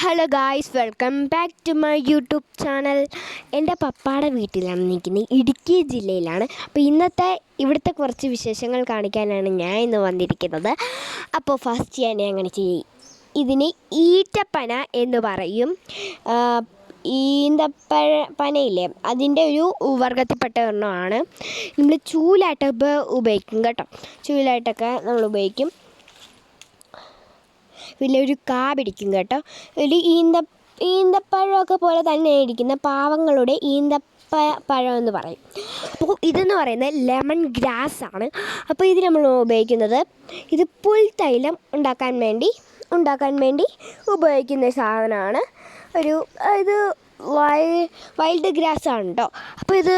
Hello guys, welcome back to my YouTube channel. എൻ്റെ പപ്പായുടെ വീട്ടിലാണ് നിൽക്കുന്നത്. ഇടുക്കി ജില്ലയിലാണ്. അപ്പോൾ ഇവിടുത്തെ കുറച്ച് വിശേഷങ്ങൾ കാണിക്കാനാണ് ഞാൻ ഇന്ന് വന്നിരിക്കുന്നത്. അപ്പോൾ ഫസ്റ്റ് ഞാൻ അങ്ങനെ ചെയ്യും. ഇതിന് ഈറ്റപ്പന എന്ന് പറയും. പനയില്ലേ, അതിൻ്റെ ഒരു വർഗത്തിൽപ്പെട്ട ഒരെണ്ണമാണ്. നമ്മൾ ചൂലായിട്ടൊക്കെ ഉപയോഗിക്കും കേട്ടോ. ചൂലായിട്ടൊക്കെ നമ്മൾ ഉപയോഗിക്കും. പിന്നെ ഒരു കാ പിടിക്കും കേട്ടോ. ഒരു ഈന്തപ്പഴമൊക്കെ പോലെ തന്നെ ഇരിക്കുന്ന പാവങ്ങളുടെ പഴം എന്ന് പറയും. അപ്പോൾ ഇതെന്ന് പറയുന്നത് ലെമൺ ഗ്രാസ് ആണ്. അപ്പോൾ ഇത് നമ്മൾ ഉപയോഗിക്കുന്നത്, ഇത് പുൽത്തൈലം ഉണ്ടാക്കാൻ വേണ്ടി ഉപയോഗിക്കുന്ന സാധനമാണ്. ഇത് വൈൽഡ് ഗ്രാസ് ആണ് കേട്ടോ. അപ്പോൾ ഇത്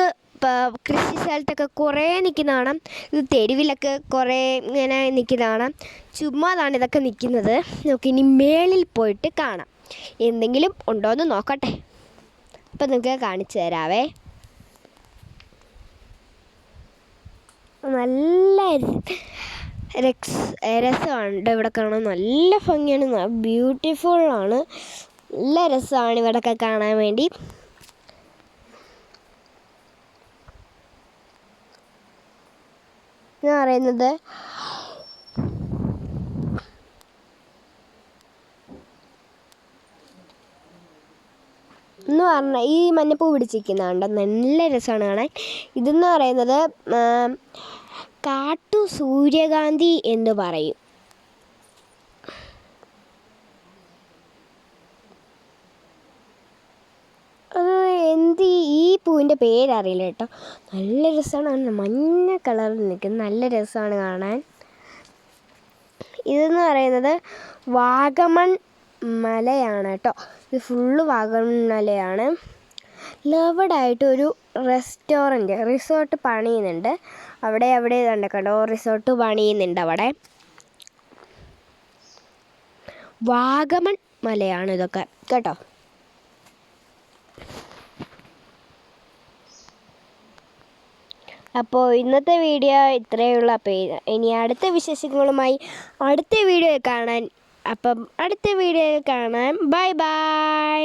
കൃഷി സ്ഥലത്തൊക്കെ കുറേ നിൽക്കുന്നതാണ്. ഇത് തെരുവിലൊക്കെ കുറേ ഇങ്ങനെ നിൽക്കുന്നതാണ്. ചുമ്മാതാണ് ഇതൊക്കെ നിൽക്കുന്നത്. നമുക്കിനി മേളിൽ പോയിട്ട് കാണാം, എന്തെങ്കിലും ഉണ്ടോ എന്ന് നോക്കട്ടെ. അപ്പം നിങ്ങൾക്ക് കാണിച്ചു തരാവേ. നല്ല രസമാണ് ഇവിടെ കാണാൻ. നല്ല ഭംഗിയാണ്, ബ്യൂട്ടിഫുള്ളാണ്. നല്ല രസമാണ് ഇവിടെയൊക്കെ കാണാൻ വേണ്ടി. എന്ന് പറയുന്നത് എന്ന് പറഞ്ഞാൽ ഈ മഞ്ഞപ്പൂ പിടിച്ചിരിക്കുന്നതുകൊണ്ട് നല്ല രസമാണ് കാണാൻ. ഇതെന്ന് പറയുന്നത് കാട്ടു സൂര്യകാന്തി എന്ന് പറയും. ഈ പൂവിൻ്റെ പേരറിയില്ല കേട്ടോ. നല്ല രസമാണ്, മഞ്ഞ കളറിൽ നിൽക്കുന്നത്. നല്ല രസമാണ് കാണാൻ. ഇതെന്ന് പറയുന്നത് വാഗമൺ മലയാണ് കേട്ടോ. ഇത് ഫുള്ള് വാഗമൺ മലയാണ്. ലവഡായിട്ട് ഒരു റിസോർട്ട് പണിയുന്നുണ്ട്. അവിടെ കണ്ടോ, റിസോർട്ട് പണിയുന്നുണ്ട് അവിടെ. വാഗമൺ മലയാണ് ഇതൊക്കെ കേട്ടോ. അപ്പോൾ ഇന്നത്തെ വീഡിയോ ഇത്രയേ ഉള്ളൂ. അപ്പോൾ ഇനി അടുത്ത വിശേഷങ്ങളുമായി അടുത്ത വീഡിയോ കാണാൻ. Bye bye.